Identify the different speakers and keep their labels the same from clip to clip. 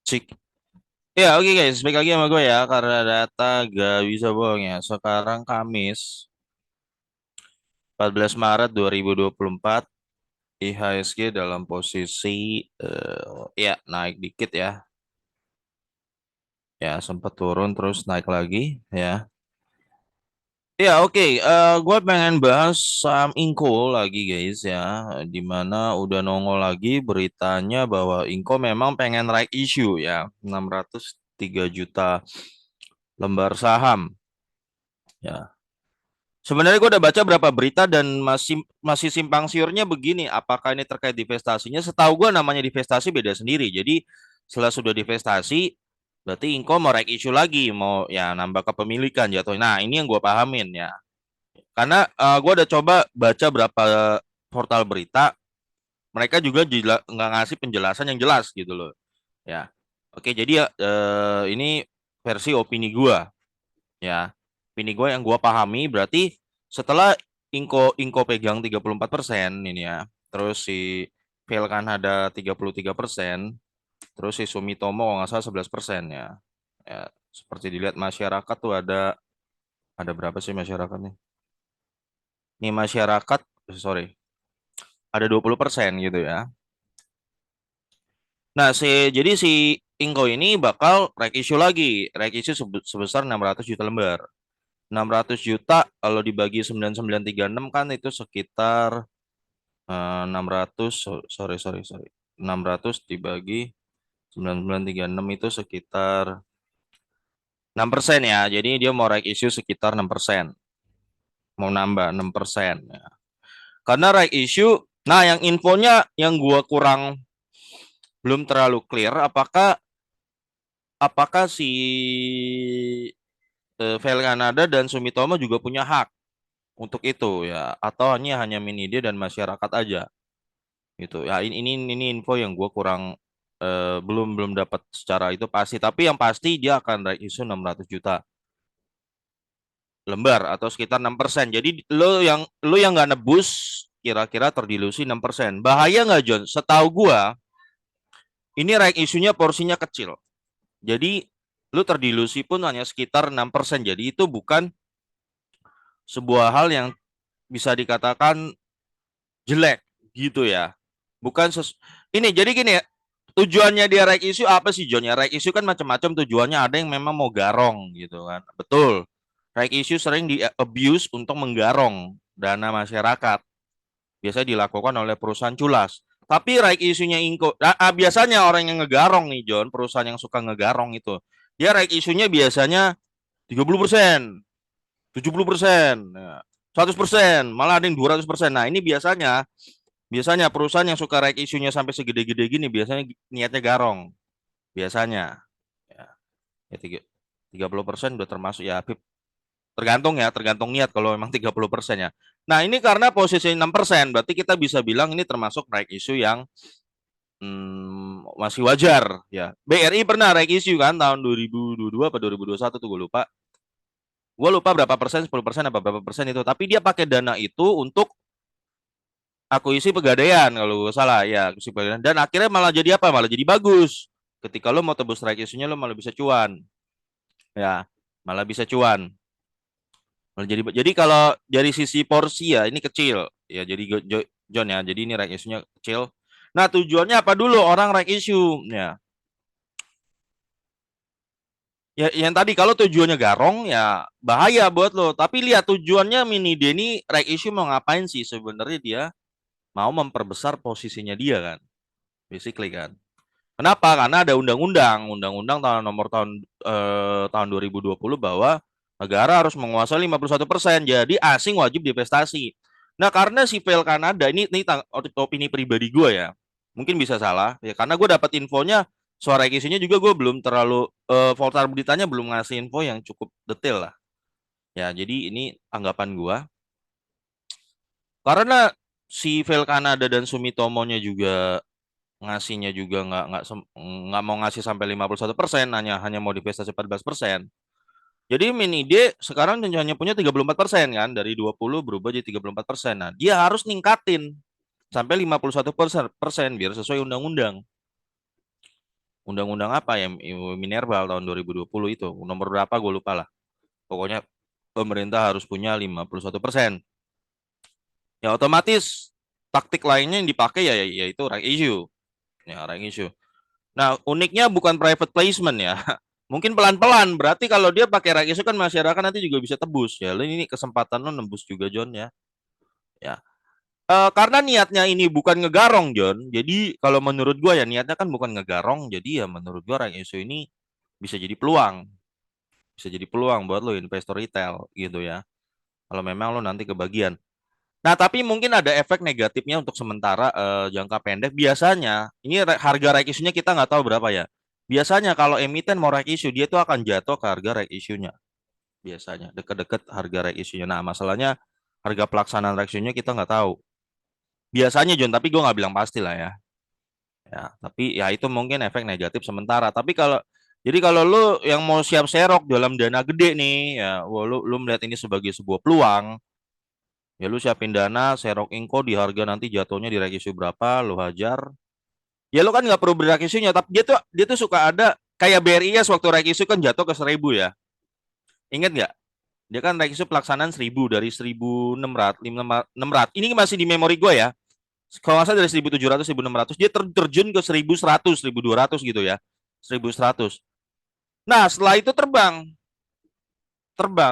Speaker 1: Cik. Ya, oke guys, balik lagi sama gue ya karena data gak bisa bohong ya. Sekarang Kamis 14 Maret 2024 IHSG dalam posisi ya naik dikit ya. Ya, sempat turun terus naik lagi ya. Ya, oke, gue pengen bahas saham Inco lagi guys ya, di mana udah nongol lagi beritanya bahwa Inco memang pengen right issue ya, 603 juta lembar saham ya. Sebenarnya gue udah baca berapa berita dan masih masih simpang siurnya begini. Apakah ini terkait divestasinya? Setahu gue namanya divestasi beda sendiri. Jadi setelah sudah divestasi, berarti Inco mau rek issue lagi, mau ya nambah kepemilikan jatuh. Nah ini yang gue pahamin ya. Karena gue udah coba baca berapa portal berita, mereka juga nggak ngasih penjelasan yang jelas gitu loh. Ya, oke. Jadi ya ini versi opini gue ya. Opini gue yang gue pahami berarti setelah Inco pegang 34% ini ya. Terus si Velkan ada 33%, terus si Sumitomo kalau nggak salah 11% ya. Ya, seperti dilihat masyarakat tuh ada berapa sih masyarakat nih? Nih masyarakat, sorry, ada 20% gitu ya. Nah, jadi si Inco ini bakal rek issue lagi. Rek issue sebesar 600 juta lembar. 600 juta kalau dibagi 9936 kan itu sekitar 600, sorry sorry sorry, 600 dibagi 9936 itu sekitar 6% ya. Jadi dia mau right issue sekitar 6%, mau nambah 6% ya. Karena right issue, nah yang infonya yang gua kurang belum terlalu clear, apakah apakah si Vel Kanada dan Sumitomo juga punya hak untuk itu ya, atau hanya Minide dan masyarakat aja gitu ya. Ini info yang gue kurang, belum dapat secara itu pasti, tapi yang pasti dia akan right issue 600 juta lembar atau sekitar 6%. Jadi lo yang nggak nebus kira-kira terdilusi 6%. Bahaya nggak John? Setahu gua ini right issue-nya porsinya kecil, jadi lu terdilusi pun hanya sekitar 6%. Jadi itu bukan sebuah hal yang bisa dikatakan jelek gitu ya. Bukan ini jadi gini ya. Tujuannya dia right issue apa sih John? Ya right issue kan macam-macam tujuannya. Ada yang memang mau garong gitu kan. Betul. Right issue sering di abuse untuk menggarong dana masyarakat. Biasanya dilakukan oleh perusahaan culas. Tapi right issue-nya Inco, biasanya orang yang ngegarong nih John, perusahaan yang suka ngegarong itu, dia right issue-nya biasanya 30%, 70%, 100%, malah ada yang 200%. Nah, ini biasanya biasanya perusahaan yang suka right issue-nya sampai segede-gede gini biasanya niatnya garong. Biasanya ya, ya 30% udah termasuk ya, tergantung ya, tergantung niat kalau memang 30% ya. Nah, ini karena posisi 6%, berarti kita bisa bilang ini termasuk right issue yang masih wajar ya. BRI pernah right issue kan tahun 2022 apa 2021 tuh gue lupa. Gue lupa berapa persen, 10% apa berapa persen itu. Tapi dia pakai dana itu untuk akuisisi pegadaian kalau gue salah ya, akuisisi pegadaian. Dan akhirnya malah jadi apa? Malah jadi bagus. Ketika lo mau tebus strike issue-nya lo malah bisa cuan. Ya, malah bisa cuan. Malah jadi kalau dari sisi porsi ya ini kecil. Ya jadi John ya. Jadi ini right issue-nya kecil. Nah, tujuannya apa dulu orang right issue? Ya, ya, yang tadi kalau tujuannya garong ya bahaya buat lo. Tapi lihat tujuannya Mini Denny right issue mau ngapain sih? Sebenarnya dia mau memperbesar posisinya dia kan, basically kan. Kenapa? Karena ada undang-undang tahun 2020 bahwa negara harus menguasai 51%. Jadi asing wajib divestasi. Nah, karena si Vel Kanada ini opini pribadi gue ya. Mungkin bisa salah ya karena gue dapat infonya suara isunya juga gue belum terlalu, Voltar beritanya belum ngasih info yang cukup detail lah. Ya, jadi ini anggapan gue karena si Vel Kanada dan Sumitomo-nya juga ngasihnya juga nggak mau ngasih sampai 51%, hanya hanya mau divestasi 14%. Jadi Minide sekarang hanya punya 34% kan, dari 20 berubah jadi 34%. Nah, dia harus ningkatin sampai 51% biar sesuai undang-undang. undang-undang apa ya, Minerbal tahun 2020 itu, nomor berapa gue lupa lah. Pokoknya pemerintah harus punya 51%. Ya otomatis taktik lainnya yang dipakai ya yaitu right issue. Ya, right issue. Nah, uniknya bukan private placement ya. Mungkin pelan-pelan. Berarti kalau dia pakai right issue kan masyarakat nanti juga bisa tebus ya. Ini kesempatan lo nembus juga John ya. Ya. Karena niatnya ini bukan ngegarong John. Jadi kalau menurut gua ya niatnya kan bukan ngegarong. Jadi ya menurut gua right issue ini bisa jadi peluang. Bisa jadi peluang buat lo investor retail gitu ya. Kalau memang lo nanti kebagian. Nah, tapi mungkin ada efek negatifnya untuk sementara jangka pendek. Biasanya, ini harga right issue-nya kita nggak tahu berapa ya. Biasanya kalau emiten mau right issue, dia tuh akan jatuh ke harga right issue-nya. Biasanya, deket-deket harga right issue-nya. Nah, masalahnya harga pelaksanaan right issue-nya kita nggak tahu. Biasanya, John, tapi gue nggak bilang pasti lah ya. Ya, tapi ya itu mungkin efek negatif sementara. Tapi jadi kalau lu yang mau siap serok dalam dana gede nih, ya, wah, lu melihat ini sebagai sebuah peluang. Ya lu siapin dana, serok inko di harga nanti jatuhnya di rek issue berapa, lu hajar. Ya lu kan nggak perlu beri rek issue-nya, tapi dia tuh suka ada kayak BRIS waktu rek issue kan jatuh ke 1.000 ya. Ingat nggak? Dia kan rek issue pelaksanaan 1.000 dari 1.600, 600. Ini masih di memori gue ya. Kalau nggak salah dari 1.700, 1.600 dia terjun ke 1.100, 1.200 gitu ya. 1.100. Nah, setelah itu terbang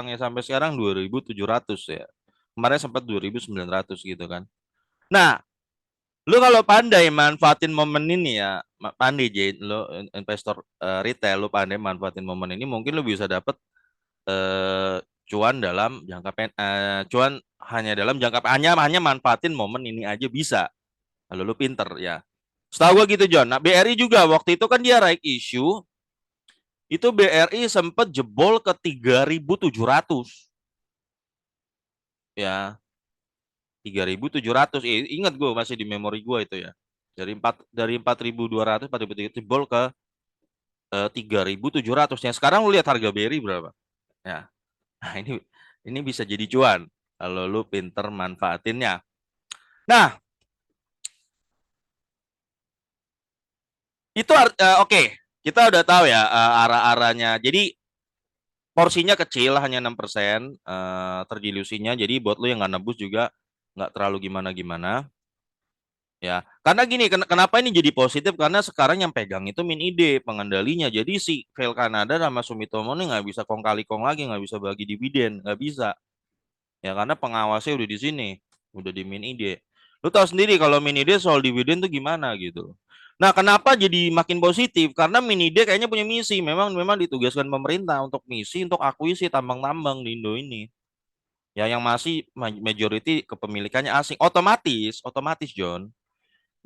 Speaker 1: ya sampai sekarang 2.700 ya. Kemarin sempat 2.900 gitu kan. Nah, lu kalau pandai manfaatin momen ini ya, pandai Jade, lu investor retail, lu pandai manfaatin momen ini, mungkin lu bisa dapet cuan dalam cuan hanya dalam hanya manfaatin momen ini aja bisa. Kalau lu pinter ya. Setahu gua gitu John. Nah, BRI juga waktu itu kan dia right issue, itu BRI sempat jebol ke 3.700. Ya, 3.700. Ingat gue masih di memori gue itu ya. Dari 4.200, 4.300 jebol ke 3.700. Yang sekarang lu lihat harga BRI berapa? Ya. Nah, ini bisa jadi cuan kalau lu pinter manfaatinnya. Nah, itu oke. Kita udah tahu ya arah-arahnya. Jadi porsinya kecil hanya 6% terdilusinya. Jadi buat lu yang nggak nebus juga nggak terlalu gimana-gimana. Ya, karena gini, kenapa ini jadi positif? Karena sekarang yang pegang itu Min-ide pengendalinya. Jadi si Fail Canada sama Sumitomo ini nggak bisa kong kali kong lagi, nggak bisa bagi dividen, nggak bisa. Ya karena pengawasnya udah di sini, udah di Min-ide. Lu tahu sendiri kalau Min-ide soal dividen tuh gimana gitu. Nah, kenapa jadi makin positif? Karena Min-ide kayaknya punya misi. Memang ditugaskan pemerintah untuk misi untuk akuisisi tambang-tambang di Indo ini. Ya yang masih majority kepemilikannya asing. Otomatis John,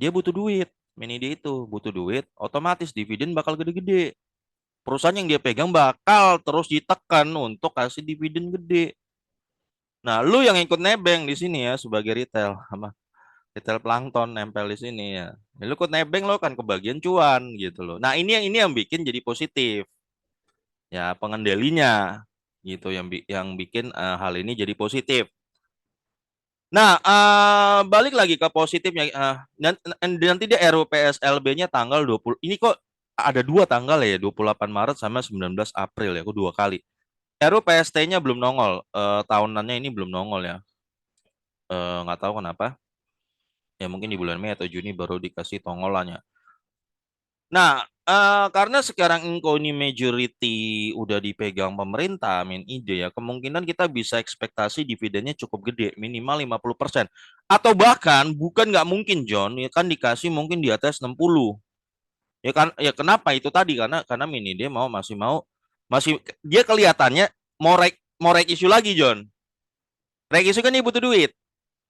Speaker 1: dia butuh duit. Minidi itu butuh duit, otomatis dividen bakal gede-gede. Perusahaan yang dia pegang bakal terus ditekan untuk kasih dividen gede. Nah, lu yang ikut nebeng di sini ya sebagai retail sama retail plankton nempel di sini ya. Lu ikut nebeng lo kan kebagian cuan gitu loh. Nah, ini yang bikin jadi positif. Ya, pengendalinya gitu yang bikin hal ini jadi positif. Nah, balik lagi ke positifnya. Nanti dia RUPSLB-nya tanggal 20. Ini kok ada dua tanggal ya, 28 Maret sama 19 April ya, aku dua kali. RUPST-nya belum nongol, tahunannya ini belum nongol ya. Nggak tahu kenapa. Ya mungkin di bulan Mei atau Juni baru dikasih tongolannya. Nah, karena sekarang Inko ini majority udah dipegang pemerintah, ide ya, kemungkinan kita bisa ekspektasi dividennya cukup gede, minimal 50%. Atau bahkan bukan nggak mungkin John, ya kan dikasih mungkin di atas 60. Ya kan, ya kenapa itu tadi karena ide masih dia kelihatannya mau rek isu lagi John. Rek isu kan ini butuh duit.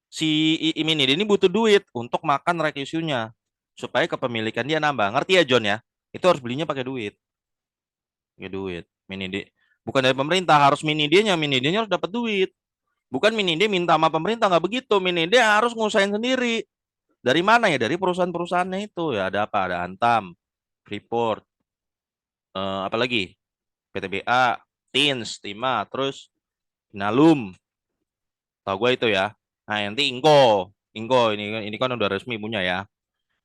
Speaker 1: Si ide ini butuh duit untuk makan rek isunya supaya kepemilikan dia nambah. Ngerti ya John ya? Itu harus belinya pakai duit. Pakai duit. Minide bukan dari pemerintah, harus minidenya harus dapat duit. Bukan minide minta sama pemerintah, nggak begitu. Minide harus ngusahain sendiri. Dari mana ya? Dari perusahaan-perusahaannya itu ya. Ada apa? Ada Antam, Freeport, apalagi PTBA, Tins, Tima, terus Inalum. Tahu gue itu ya. Nah, nanti Inko ini kan udah resmi punya ya.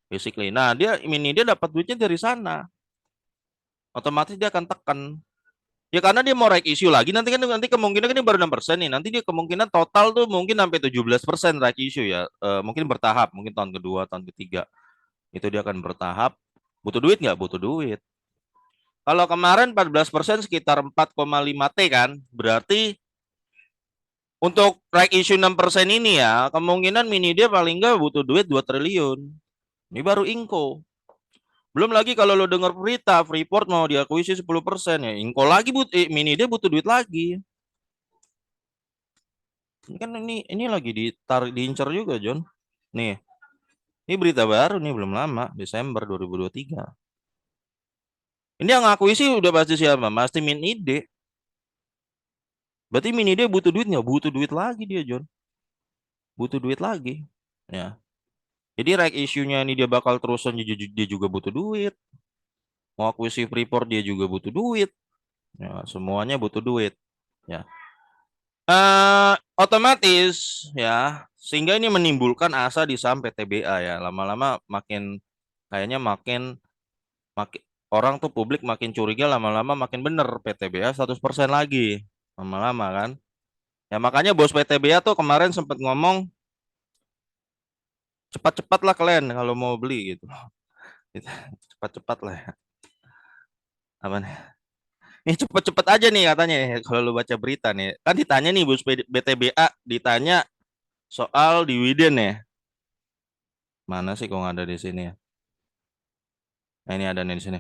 Speaker 1: Basically. Nah, dia dapat duitnya dari sana. otomatis dia akan tekan. Ya karena dia mau right issue lagi, nanti kemungkinan kan ini baru 6% nih. Nanti dia kemungkinan total tuh mungkin sampai 17% right issue ya. Mungkin bertahap, mungkin tahun kedua, tahun ketiga. Itu dia akan bertahap. Butuh duit nggak? Butuh duit. Kalau kemarin 14% sekitar 4,5 T kan. Berarti untuk right issue 6% ini ya, kemungkinan mini dia paling nggak butuh duit 2 triliun. Ini baru Inco. Belum lagi kalau lo dengar berita Freeport mau diakuisisi 10% ya. Inco lagi mini dia butuh duit lagi. Ini kan ini lagi diincar juga, John. Nih, ini berita baru nih belum lama, Desember 2023. Ini yang akuisi udah pasti siapa? Pasti Min Ide. Berarti Min Ide butuh duit nggak? Butuh duit lagi dia, John. Butuh duit lagi. Ya. Jadi right issue-nya ini dia bakal terusan dia juga butuh duit. Mau akuisisi Freeport dia juga butuh duit. Ya, semuanya butuh duit. Ya. Otomatis ya sehingga ini menimbulkan asa di saham PTBA ya lama-lama kayaknya makin orang tuh publik makin curiga lama-lama makin bener PTBA 100% lagi lama-lama kan ya makanya bos PTBA tuh kemarin sempat ngomong cepat-cepat lah kalian kalau mau beli gitu. Gitu. Cepat-cepat lah ya. Apa nih? Nih cepet-cepet aja nih katanya nih, kalau lu baca berita nih kan ditanya nih bos BTBA ditanya soal dividen ya. Mana sih kok nggak ada di sini ya? Nah, ini ada nih di sini.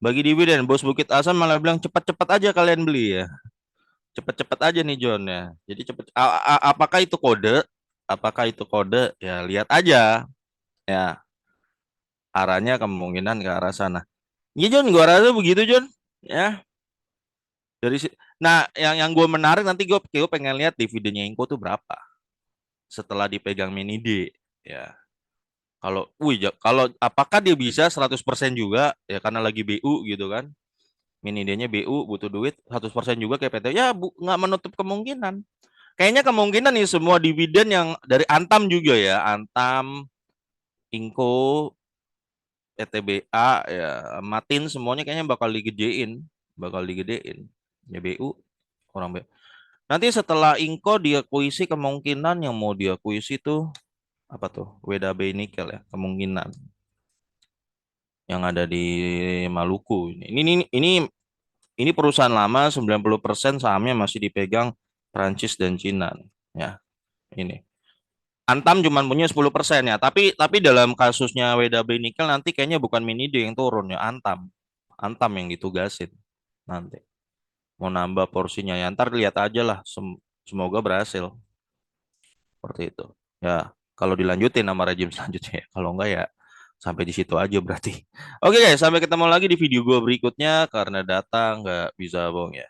Speaker 1: Bagi dividen, Bos Bukit Asam malah bilang cepat-cepat aja kalian beli ya. Cepat-cepat aja nih John ya. Jadi cepet. Apakah itu kode? Apakah itu kode? Ya lihat aja. Ya arahnya kemungkinan ke arah sana. Iya John, gua rasa begitu John. Ya dari nah yang gue menarik nanti gue pengen lihat dividennya Inco tuh berapa setelah dipegang Mini D. Ya kalau, kalau apakah dia bisa 100% juga ya karena lagi BU gitu kan? Mini D-nya BU butuh duit 100% juga kayak PT. Ya nggak menutup kemungkinan. Kayaknya kemungkinan nih semua dividen yang dari Antam juga ya. Antam, Inco, PTBA, ya, Matin semuanya kayaknya bakal digedein. Bakal digedein. Ya BU, orang BU. Nanti setelah Inco diakuisi kemungkinan yang mau diakuisi tuh apa tuh? WDB Nikel ya, kemungkinan yang ada di Maluku. Ini perusahaan lama 90% sahamnya masih dipegang Prancis dan Cina nih. Ya, ini. Antam cuma punya 10% ya, tapi dalam kasusnya WDB Nikel nanti kayaknya bukan Minido yang turun ya, Antam. Antam yang ditugasin nanti. Mau nambah porsinya ya, ntar lihat aja lah. Semoga berhasil seperti itu. Ya, kalau dilanjutin sama rejim selanjutnya ya. Kalau enggak ya sampai di situ aja berarti. Oke guys, sampai ketemu lagi di video gue berikutnya karena data nggak bisa bohong ya.